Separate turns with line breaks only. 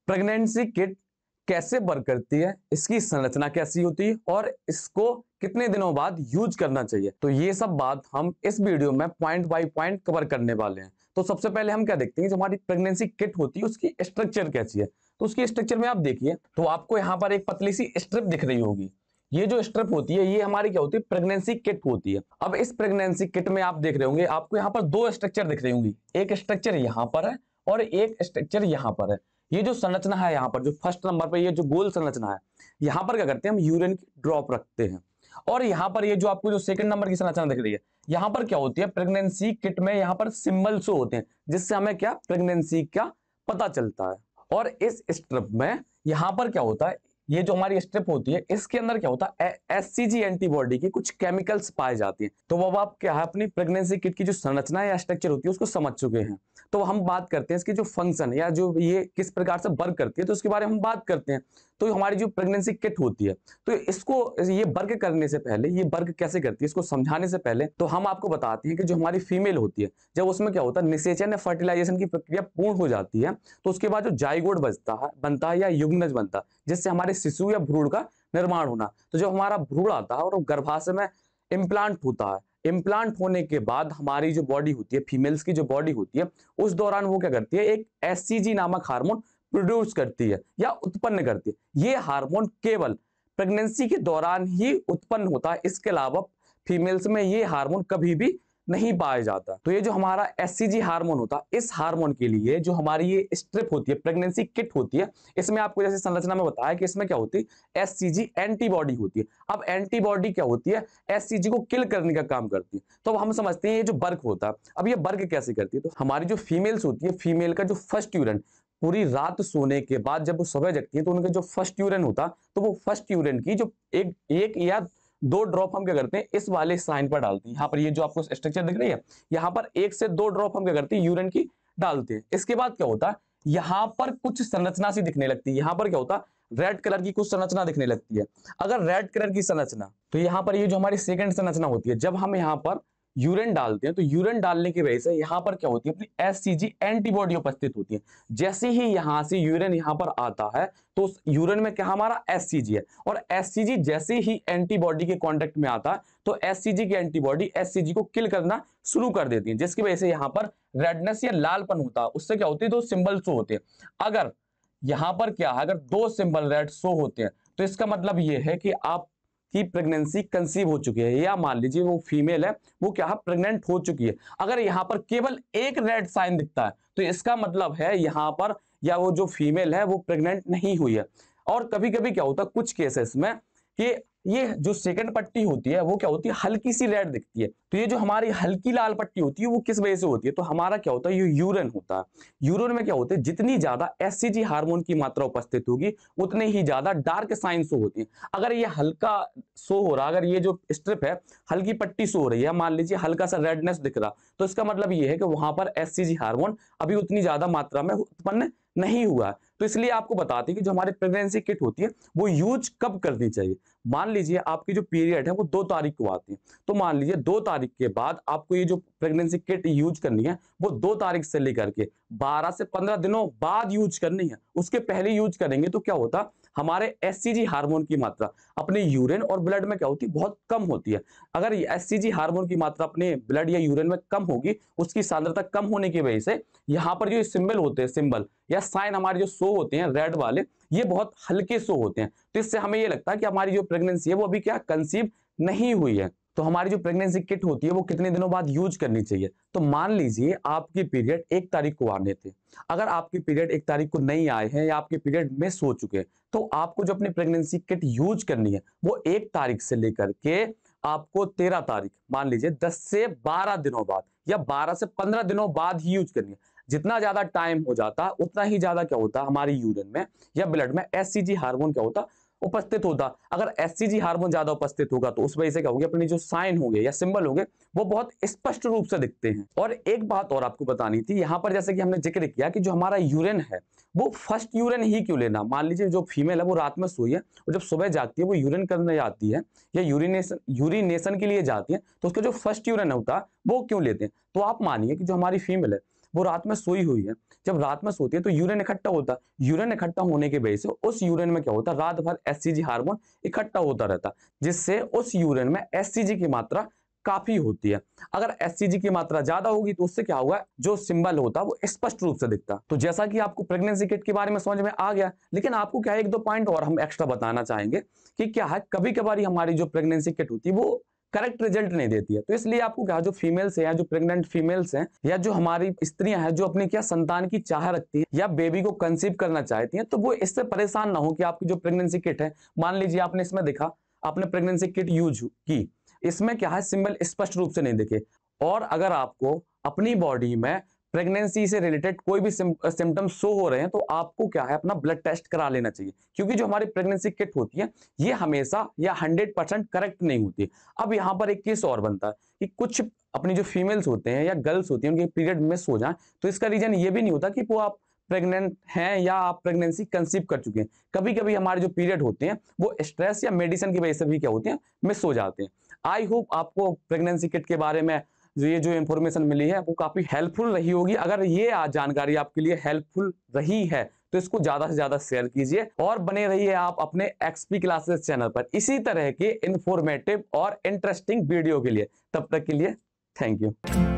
Pregnancy kit कैसे work करती है, इसकी संरचना कैसी होती है और इसको कितने दिनों बाद यूज करना चाहिए, तो ये सब बात हम इस वीडियो में पॉइंट बाय पॉइंट कवर करने वाले हैं। तो सबसे पहले हम क्या देखते हैं, जो हमारी प्रेगनेंसी किट होती है उसकी स्ट्रक्चर कैसी है। तो उसकी स्ट्रक्चर में आप देखिए तो आपको यहाँ पर एक पतली सी स्ट्रिप दिख रही होगी। ये जो स्ट्रिप होती है ये हमारी क्या होती है, प्रेगनेंसी किट होती है। अब इस प्रेगनेंसी किट में आप देख रहे होंगे, आपको यहाँ पर दो स्ट्रक्चर दिख रही होंगी, एक स्ट्रक्चर यहाँ पर है और एक स्ट्रक्चर यहाँ पर है। ये जो संरचना है यहाँ पर जो फर्स्ट नंबर पर ये जो गोल संरचना है, यहाँ पर क्या करते हैं हम यूरिन की ड्रॉप रखते हैं। और यहाँ पर ये जो आपको जो सेकंड नंबर की संरचना दिख रही है, यहाँ पर क्या होती है, प्रेगनेंसी किट में यहाँ पर सिंबल शो होते हैं जिससे हमें क्या प्रेगनेंसी का पता चलता है। और इस स्ट्रिप में यहाँ पर क्या होता है, ये जो हमारी स्ट्रिप होती है इसके अंदर क्या होता है, एससीजी एंटीबॉडी की कुछ केमिकल्स पाए जाते हैं। तो वो आप क्या है अपनी प्रेगनेंसी किट की जो संरचना या स्ट्रक्चर होती है उसको समझ चुके हैं। तो हम बात करते हैं इसकी जो फंक्शन या जो ये किस प्रकार से वर्क करती है, तो उसके बारे में हम बात करते हैं। तो हमारी जो प्रेगनेंसी किट होती है, तो इसको ये वर्क करने से पहले, ये वर्क कैसे करती है इसको समझाने से पहले तो हम आपको बताते हैं कि जो हमारी फीमेल होती है, जब उसमें क्या होता है निषेचन या फर्टिलाइजेशन की प्रक्रिया पूर्ण हो जाती है, तो उसके बाद जो जाइगोट बनता है या युग्मनज बनता है, जिससे हमारे शिशु या भ्रूण का निर्माण होना। तो जब हमारा भ्रूण आता है और गर्भाशय में इम्प्लांट होता है, इम्प्लांट होने के बाद हमारी जो बॉडी होती है, फीमेल्स की जो बॉडी होती है, उस दौरान वो क्या करती है, एक एससीजी नामक हार्मोन प्रोड्यूस करती है या उत्पन्न करती है। ये हार्मोन केवल प्रेगनेंसी के दौरान ही उत्पन्न होता है, इसके अलावा फीमेल्स में ये हार्मोन कभी भी नहीं पाया जाता। तो ये जो हमारा एससीजी हार्मोन होता है, इस हार्मोन के लिए जो हमारी ये स्ट्रिप होती है, प्रेगनेंसी किट होती है, इसमें आपको जैसे संरचना में बताया कि इसमें क्या होती है, एससीजी एंटीबॉडी होती है। अब एंटीबॉडी क्या होती है, एससीजी को किल करने का काम करती है। तो अब हम समझते हैं ये जो वर्क होता है, अब ये वर्क कैसे करती है। तो हमारी जो फीमेल्स होती है, फीमेल का जो फर्स्ट यूरिन पूरी रात सोने के बाद जब वो सुबह जगती है तो उनका जो फर्स्ट यूरिन होता, तो वो फर्स्ट यूरिन की जो एक या दो ड्रॉप हम क्या करते हैं इस वाले साइन पर डालते हैं। यहाँ पर ये जो आपको स्ट्रक्चर दिख रही है, यहाँ पर 1 से 2 ड्रॉप हम क्या करते हैं यूरिन की डालते हैं। इसके बाद क्या होता है, यहाँ पर कुछ संरचना सी दिखने लगती है। यहाँ पर क्या होता है, रेड कलर की कुछ संरचना दिखने लगती है। अगर रेड कलर की संरचना, तो यहाँ पर ये जो हमारी सेकंड संरचना होती है, जब हम यहाँ पर यूरिन डालते हैं तो यूरिन डालने की वजह से यहाँ पर क्या होती है, अपनी एससीजी एंटीबॉडी उपस्थित होती है। जैसे ही यहाँ से यूरिन यहाँ पर आता है तो उस यूरिन में क्या हमारा एससीजी है, और एससीजी जैसे ही एंटीबॉडी के कांटेक्ट में आता है तो एससीजी की एंटीबॉडी एससीजी को किल करना शुरू कर देती है, जिसकी वजह से यहाँ पर रेडनेस या लालपन होता है। उससे क्या होती है, दो सिंबल शो होते हैं। अगर यहाँ पर क्या है, अगर दो सिंबल रेड शो होते हैं तो इसका मतलब ये है कि आप की प्रेगनेंसी कंसीव हो चुकी है, या मान लीजिए वो फीमेल है वो क्या है, प्रेग्नेंट हो चुकी है। अगर यहाँ पर केवल एक रेड साइन दिखता है तो इसका मतलब है यहाँ पर या वो जो फीमेल है वो प्रेग्नेंट नहीं हुई है। और कभी कभी क्या होता है कुछ केसेस में कि ये जो सेकंड पट्टी होती है वो क्या होती है, हल्की सी रेड दिखती है। तो ये जो हमारी हल्की लाल पट्टी होती है वो किस वजह से होती है, तो हमारा क्या होता है, ये यूरिन होता है। यूरिन में क्या होता है, जितनी ज्यादा एससीजी हार्मोन की मात्रा उपस्थित होगी उतने ही ज्यादा डार्क साइन शो होती है। अगर ये हल्का शो हो रहा, अगर ये जो स्ट्रिप है हल्की पट्टी शो हो रही है, मान लीजिए हल्का सा रेडनेस दिख रहा, तो इसका मतलब ये है कि वहां पर एससीजी हार्मोन अभी उतनी ज्यादा मात्रा में उत्पन्न नहीं हुआ। तो इसलिए आपको बताते हैं कि जो हमारी प्रेगनेंसी किट होती है वो यूज कब करनी चाहिए। मान लीजिए आपकी जो पीरियड है वो 2 तारीख को आती है, तो मान लीजिए 2 तारीख के बाद आपको ये जो प्रेगनेंसी किट यूज करनी है वो 2 तारीख से लेकर के 12 से 15 दिनों बाद यूज करनी है। उसके पहले यूज करेंगे तो क्या होता, हमारे एससीजी हार्मोन की मात्रा अपने यूरिन और ब्लड में क्या होती है, बहुत कम होती है। अगर एससीजी हार्मोन की मात्रा अपने ब्लड या यूरिन में कम होगी, उसकी सांद्रता कम होने की वजह से यहाँ पर जो सिंबल होते हैं, सिंबल या साइन हमारे जो शो होते हैं रेड वाले, ये बहुत हल्के शो होते हैं। तो इससे हमें ये लगता है कि हमारी जो प्रेगनेंसी है वो अभी क्या कंसीव नहीं हुई है। तो हमारी जो प्रेगनेंसी किट होती है वो कितने दिनों बाद यूज करनी चाहिए। तो मान लीजिए आपकी पीरियड 1 तारीख को आने थे, अगर आपकी पीरियड 1 तारीख को नहीं आए हैं या आपके पीरियड मिस हो चुके हैं, तो आपको जो अपनी प्रेगनेंसी किट यूज करनी है वो 1 तारीख से लेकर के आपको 13 तारीख, मान लीजिए 10 से 12 दिनों बाद या 12 से 15 दिनों बाद ही यूज करनी है। जितना ज्यादा टाइम हो जाता उतना ही ज्यादा क्या होता, हमारी यूरिन में या ब्लड में एससीजी हार्मोन क्या होता, उपस्थित होता। अगर एससीजी हार्मोन ज्यादा उपस्थित होगा तो उस वजह से क्या होगी, अपने जो साइन होंगे या सिंबल होंगे वो बहुत स्पष्ट रूप से दिखते हैं। और एक बात और आपको बतानी थी, यहाँ पर जैसे कि हमने जिक्र किया कि जो हमारा यूरिन है वो फर्स्ट यूरिन ही क्यों लेना। मान लीजिए जो फीमेल है वो रात में सोई है और जब सुबह जागती है वो यूरिन करने जाती है या यूरिनेशन के लिए जाती है, तो उसका जो फर्स्ट यूरिन होता है वो क्यों लेते हैं। तो आप मानिए कि जो हमारी फीमेल है वो रात में सोई हुई है। जब रात में सोती है तो यूरिन इकट्ठा होता है। यूरिन इकट्ठा होने की वजह से उस यूरिन में क्या होता है, रात भर एचसीजी हार्मोन इकट्ठा होता रहता है, जिससे उस यूरिन में एचसीजी की मात्रा काफी होती है। अगर एचसीजी की मात्रा ज्यादा होगी तो उससे क्या होगा, जो सिंबल होता है वो स्पष्ट रूप से दिखता। तो जैसा कि आपको प्रेगनेंसी किट के बारे में समझ में आ गया, लेकिन आपको क्या है, एक दो पॉइंट और हम एक्स्ट्रा बताना चाहेंगे कि क्या है, कभी कभार हमारी जो प्रेगनेंसी किट होती है वो करेक्ट रिजल्ट नहीं देती है। तो इसलिए आपको क्या, जो फीमेल्स हैं, जो प्रेग्नेंट फीमेल्स हैं, या जो हमारी स्त्रियां हैं जो अपनी क्या संतान की चाह रखती हैं या बेबी को कंसीव करना चाहती हैं, तो वो इससे परेशान ना हो कि आपकी जो प्रेगनेंसी किट है, मान लीजिए आपने इसमें देखा, आपने प्रेगनेंसी किट यूज की, इसमें क्या है, सिंबल स्पष्ट रूप से नहीं दिखे, और अगर आपको अपनी बॉडी में प्रेगनेंसी से रिलेटेड कोई भी सिम्टम्स शो हो रहे हैं तो आपको क्या है, अपना ब्लड टेस्ट करा लेना चाहिए, क्योंकि जो हमारी प्रेगनेंसी किट होती है ये हमेशा या 100% करेक्ट नहीं होती। अब यहाँ पर एक केस और बनता है कि कुछ अपनी जो फीमेल्स होते हैं या गर्ल्स होती हैं उनके पीरियड मिस हो जाए, तो इसका रीजन ये भी नहीं होता कि वो आप प्रेग्नेंट हैं या आप प्रेगनेंसी कंसीव कर चुके हैं। कभी कभी हमारे जो पीरियड होते हैं वो स्ट्रेस या मेडिसिन की वजह से भी क्या होते हैं, मिस हो जाते हैं। आई होप आपको प्रेगनेंसी किट के बारे में जो इन्फॉर्मेशन मिली है वो काफी हेल्पफुल रही होगी। अगर ये जानकारी आपके लिए हेल्पफुल रही है तो इसको ज्यादा से ज्यादा शेयर कीजिए और बने रहिए आप अपने एक्सपी क्लासेस चैनल पर इसी तरह के इंफॉर्मेटिव और इंटरेस्टिंग वीडियो के लिए। तब तक के लिए थैंक यू।